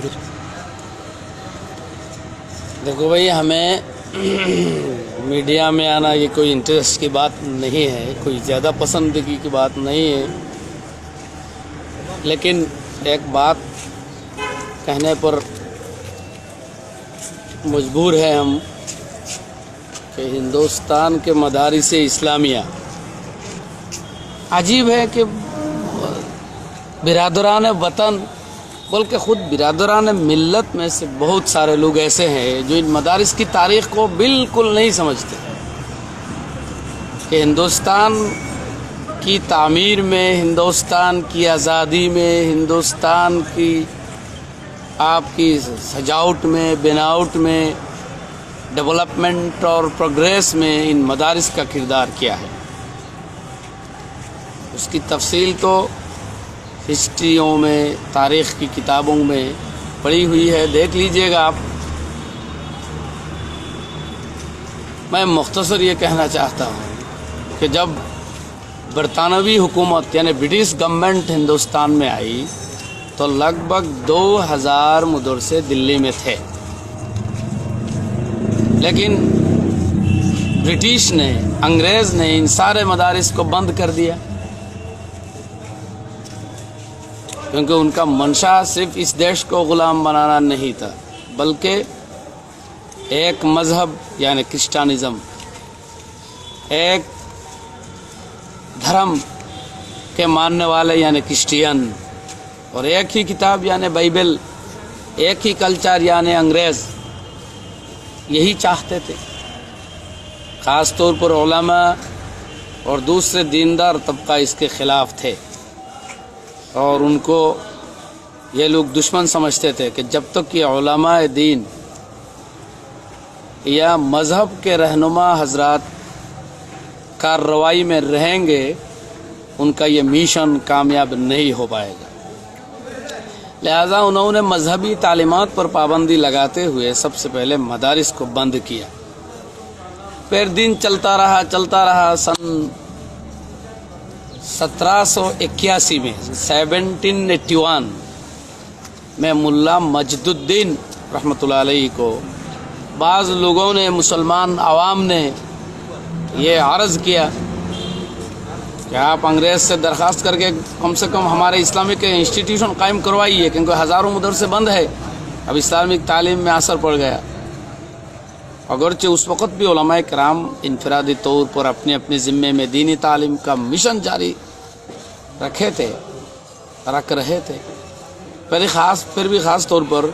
شروع دیکھو بھائی، ہمیں میڈیا میں آنا یہ کوئی انٹرسٹ کی بات نہیں ہے، کوئی زیادہ پسندگی کی بات نہیں ہے، لیکن ایک بات کہنے پر مجبور ہے ہم کہ ہندوستان کے مدارس اسلامیہ عجیب ہے کہ برادران وطن بلکہ خود برادران ملت میں سے بہت سارے لوگ ایسے ہیں جو ان مدارس کی تاریخ کو بالکل نہیں سمجھتے کہ ہندوستان کی تعمیر میں، ہندوستان کی آزادی میں، ہندوستان کی آپ کی سجاوٹ میں، بناوٹ میں، ڈیولپمنٹ اور پروگریس میں ان مدارس کا کردار کیا ہے۔ اس کی تفصیل تو ہسٹریوں میں، تاریخ کی کتابوں میں پڑھی ہوئی ہے، دیکھ لیجئے گا آپ۔ میں مختصر یہ کہنا چاہتا ہوں کہ جب برطانوی حکومت یعنی برٹش گورنمنٹ ہندوستان میں آئی تو لگ بھگ 2000 مدرسے دلی میں تھے، لیکن برٹش نے، انگریز نے ان سارے مدارس کو بند کر دیا، کیونکہ ان کا منشا صرف اس دیش کو غلام بنانا نہیں تھا، بلکہ ایک مذہب یعنی کرسچنزم، ایک دھرم کے ماننے والے یعنی کرسچین، اور ایک ہی کتاب یعنی بائبل، ایک ہی کلچر یعنی انگریز، یہی چاہتے تھے۔ خاص طور پر علماء اور دوسرے دیندار طبقہ اس کے خلاف تھے، اور ان کو یہ لوگ دشمن سمجھتے تھے کہ جب تک یہ علماء دین یا مذہب کے رہنما حضرات کارروائی میں رہیں گے، ان کا یہ میشن کامیاب نہیں ہو پائے گا۔ لہذا انہوں نے مذہبی تعلیمات پر پابندی لگاتے ہوئے سب سے پہلے مدارس کو بند کیا۔ پھر دن چلتا رہا۔ سن 1781 میں 1781 میں ملا مجد الدین رحمۃ اللہ علیہ کو بعض لوگوں نے، مسلمان عوام نے یہ عرض کیا کہ آپ انگریز سے درخواست کر کے کم سے کم ہمارے اسلامک انسٹیٹیوشن قائم کروائیے، کیونکہ ہزاروں مدرسے بند ہے، اب اسلامک تعلیم میں اثر پڑ گیا۔ اگرچہ اس وقت بھی علماء کرام انفرادی طور پر اپنے اپنے ذمے میں دینی تعلیم کا مشن جاری رکھ رہے تھے، پھر بھی خاص طور پر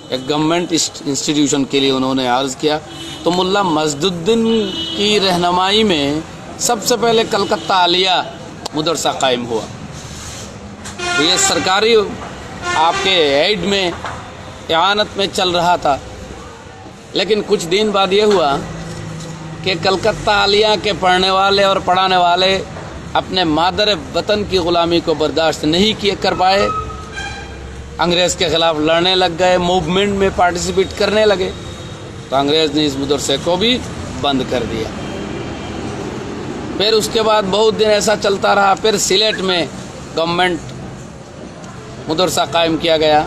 ایک گورنمنٹ انسٹیٹیوشن کے لیے انہوں نے عرض کیا، تو ملا مجد الدین کی رہنمائی میں سب سے پہلے کلکتہ عالیہ مدرسہ قائم ہوا۔ یہ سرکاری آپ کے ایڈ میں، اعانت میں چل رہا تھا، لیکن کچھ دن بعد یہ ہوا کہ کلکتہ عالیہ کے پڑھنے والے اور پڑھانے والے اپنے مادر وطن کی غلامی کو برداشت نہیں کر پائے، انگریز کے خلاف لڑنے لگ گئے، موومنٹ میں پارٹیسپیٹ کرنے لگے، تو انگریز نے اس مدرسے کو بھی بند کر دیا۔ پھر اس کے بعد بہت دن ایسا چلتا رہا، پھر سلیٹ میں گورنمنٹ مدرسہ قائم کیا گیا،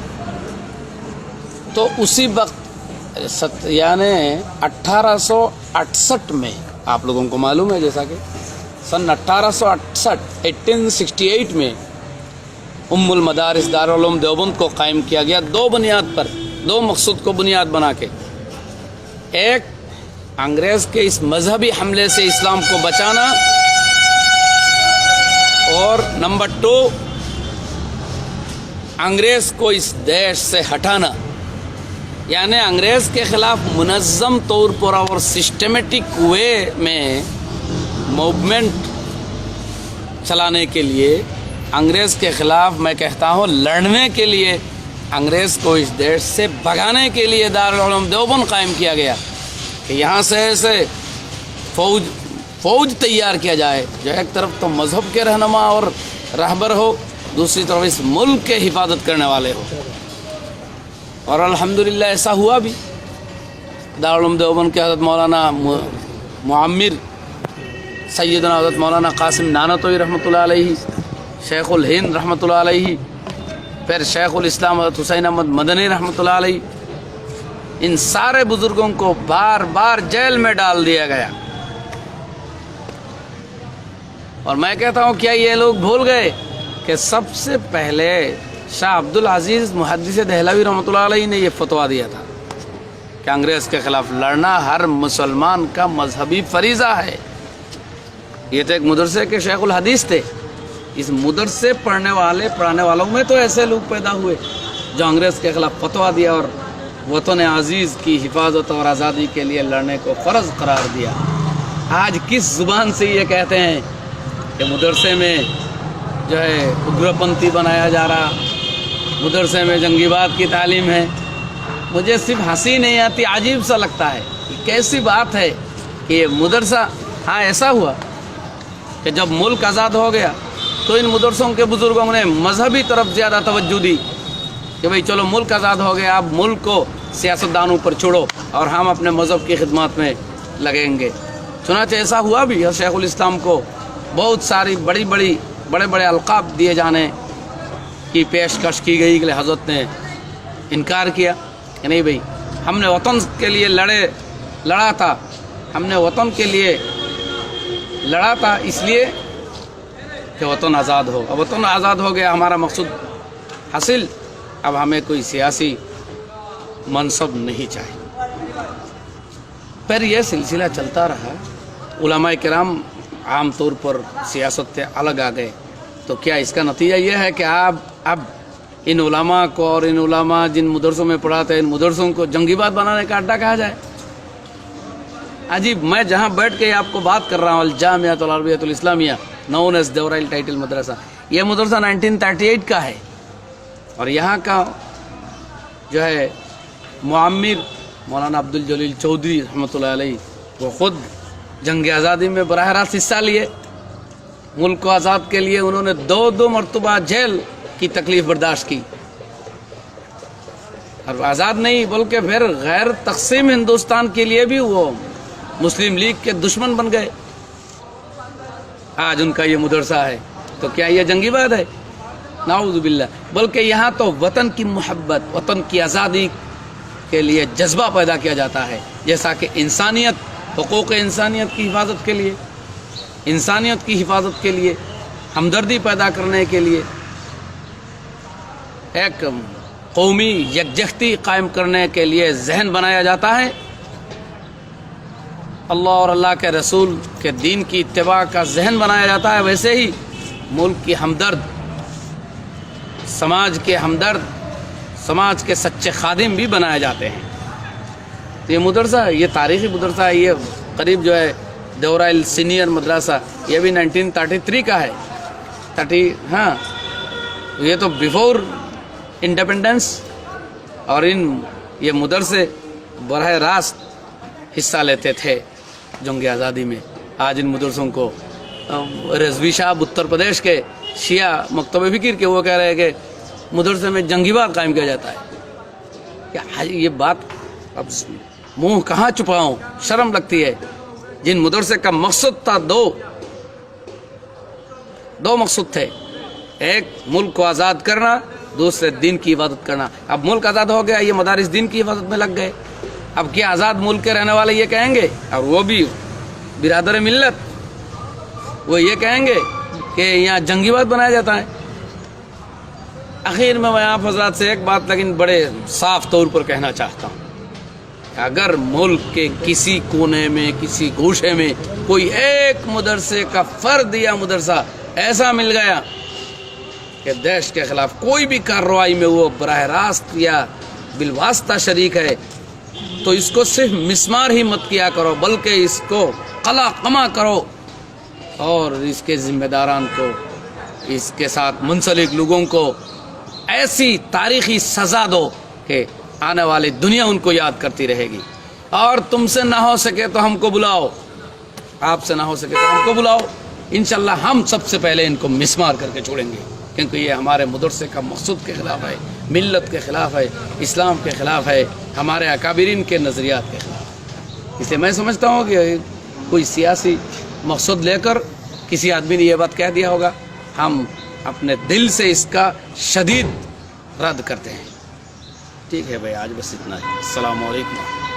تو اسی وقت یعنی 1868 میں، آپ لوگوں کو معلوم ہے جیسا کہ سن 1868 میں ام المدارس دارالعلوم دیوبند کو قائم کیا گیا، دو بنیاد پر، دو مقصود کو بنیاد بنا کے۔ ایک، انگریز کے اس مذہبی حملے سے اسلام کو بچانا، اور نمبر 2، انگریز کو اس دیش سے ہٹانا، یعنی انگریز کے خلاف منظم طور پر اور سسٹمیٹک وے میں موومنٹ چلانے کے لیے، انگریز کے خلاف میں کہتا ہوں لڑنے کے لیے، انگریز کو اس دیش سے بھگانے کے لیے دارالعلوم دیوبند قائم کیا گیا کہ یہاں سے ایسے فوج تیار کیا جائے جو ایک طرف تو مذہب کے رہنما اور رہبر ہو، دوسری طرف اس ملک کے حفاظت کرنے والے ہو، اور الحمدللہ ایسا ہوا بھی۔ دارالعلوم دیوبند کے حضرت مولانا معمر سیدنا حضرت مولانا قاسم نانوتوی رحمۃ اللہ علیہ، شیخ الہند رحمۃ اللہ علیہ، پھر شیخ الاسلام حضرت حسین احمد مدنی رحمۃ اللہ علیہ، ان سارے بزرگوں کو بار بار جیل میں ڈال دیا گیا۔ اور میں کہتا ہوں کیا یہ لوگ بھول گئے کہ سب سے پہلے شاہ عبد العزیز محدث دہلوی رحمۃ اللہ علیہ نے یہ فتویٰ دیا تھا کہ انگریز کے خلاف لڑنا ہر مسلمان کا مذہبی فریضہ ہے۔ یہ تو ایک مدرسے کے شیخ الحدیث تھے، اس مدرسے پڑھنے والوں میں تو ایسے لوگ پیدا ہوئے جو انگریز کے خلاف فتویٰ دیا اور وطن عزیز کی حفاظت اور آزادی کے لیے لڑنے کو فرض قرار دیا۔ آج کس زبان سے یہ کہتے ہیں کہ مدرسے میں جو ہے اگرپنتھی بنایا جا رہا، مدرسے میں جنگی بات کی تعلیم ہے؟ مجھے صرف ہنسی نہیں آتی، عجیب سا لگتا ہے، کیسی بات ہے کہ یہ مدرسہ۔ ہاں ایسا ہوا کہ جب ملک آزاد ہو گیا تو ان مدرسوں کے بزرگوں نے مذہبی طرف زیادہ توجہ دی کہ بھئی چلو ملک آزاد ہو گیا، اب ملک کو سیاستدانوں پر چھوڑو اور ہم اپنے مذہب کی خدمات میں لگیں گے۔ چنانچہ ایسا ہوا بھی، اور شیخ الاسلام کو بہت ساری بڑے بڑے القاب دیے جانے کی پیشکش کی گئی کہ حضرت نے انکار کیا کہ نہیں بھئی ہم نے وطن کے لیے لڑا تھا، ہم نے وطن کے لیے لڑا تھا اس لیے کہ وطن آزاد ہو، اب وطن آزاد ہو گیا، ہمارا مقصود حاصل، اب ہمیں کوئی سیاسی منصب نہیں چاہیے۔ پھر یہ سلسلہ چلتا رہا، علماء کرام عام طور پر سیاست سے الگ آ گئے، تو کیا اس کا نتیجہ یہ ہے کہ اب ان علماء کو اور ان علماء جن مدرسوں میں پڑھاتے ہیں ان مدرسوں کو جنگی بات بنانے کا اڈا کہا جائے؟ عجیب، میں جہاں بیٹھ کے آپ کو بات کر رہا ہوں، الجامعۃ العربیۃ الاسلامیہ نون ایز دیورائل ٹائٹل مدرسہ، یہ مدرسہ 1938 کا ہے، اور یہاں کا جو ہے معمر مولانا عبدالجلیل چودھری رحمۃ اللہ علیہ، وہ خود جنگ آزادی میں براہ راست حصہ لیے، ملک کو آزاد کے لیے انہوں نے دو مرتبہ جیل کی تکلیف برداشت کی، اور آزاد نہیں بلکہ پھر غیر تقسیم ہندوستان کے لیے بھی وہ مسلم لیگ کے دشمن بن گئے۔ آج ان کا یہ مدرسہ ہے، تو کیا یہ جنگی بات ہے؟ نعوذ باللہ، بلکہ یہاں تو وطن کی محبت، وطن کی آزادی کے لیے جذبہ پیدا کیا جاتا ہے، جیسا کہ انسانیت، حقوق انسانیت کی حفاظت کے لیے، انسانیت کی حفاظت کے لیے، ہمدردی پیدا کرنے کے لیے، ایک قومی یکجہتی قائم کرنے کے لیے ذہن بنایا جاتا ہے، اللہ اور اللہ کے رسول کے دین کی اتباع کا ذہن بنایا جاتا ہے، ویسے ہی ملک کی ہمدرد، سماج کے ہمدرد، سماج کے سچے خادم بھی بنائے جاتے ہیں۔ تو یہ مدرسہ، یہ تاریخی مدرسہ ہے، یہ قریب جو ہے دیورائل سینئر مدرسہ، یہ بھی 1933 کا ہے، ہاں یہ تو بیفور انڈیپنڈنس، اور یہ مدرسے براہ راست حصہ لیتے تھے جنگ آزادی میں۔ آج ان مدرسوں کو رضوی صاحب اتر پردیش کے شیعہ مکتب فکر کے وہ کہہ رہے ہیں کہ مدرسے میں جنگی بات قائم کیا جاتا ہے۔ کیا یہ بات اب منہ کہاں چھپاؤں، شرم لگتی ہے۔ جن مدرسے کا مقصد تھا، دو مقصد تھے، ایک ملک کو آزاد کرنا، دوسرے دین کی حفاظت کرنا۔ اب ملک آزاد ہو گیا، یہ مدارس دین کی حفاظت میں لگ گئے۔ اب کیا آزاد ملک کے رہنے والے یہ کہیں گے، اور وہ بھی برادر ملت، وہ یہ کہیں گے کہ یہاں جنگی بات بنایا جاتا ہے؟ اخیر میں آپ حضرات سے ایک بات لیکن بڑے صاف طور پر کہنا چاہتا ہوں، اگر ملک کے کسی کونے میں، کسی گوشے میں کوئی ایک مدرسے کا فرد یا مدرسہ ایسا مل گیا کہ دیش کے خلاف کوئی بھی کارروائی میں وہ براہ راست یا بالواسطہ شریک ہے، تو اس کو صرف مسمار ہی مت کیا کرو، بلکہ اس کو قلع قمع کرو، اور اس کے ذمہ داران کو، اس کے ساتھ منسلک لوگوں کو ایسی تاریخی سزا دو کہ آنے والی دنیا ان کو یاد کرتی رہے گی۔ اور تم سے نہ ہو سکے تو ہم کو بلاؤ، آپ سے نہ ہو سکے تو ہم کو بلاؤ، انشاءاللہ ہم سب سے پہلے ان کو مسمار کر کے چھوڑیں گے، کیونکہ یہ ہمارے مدرسے کا مقصود کے خلاف ہے، ملت کے خلاف ہے، اسلام کے خلاف ہے، ہمارے اکابرین کے نظریات کے خلاف۔ اسے میں سمجھتا ہوں کہ کوئی سیاسی مقصد لے کر کسی آدمی نے یہ بات کہہ دیا ہوگا، ہم اپنے دل سے اس کا شدید رد کرتے ہیں. ٹھیک ہے بھائی، آج بس اتنا ہی. السلام علیکم.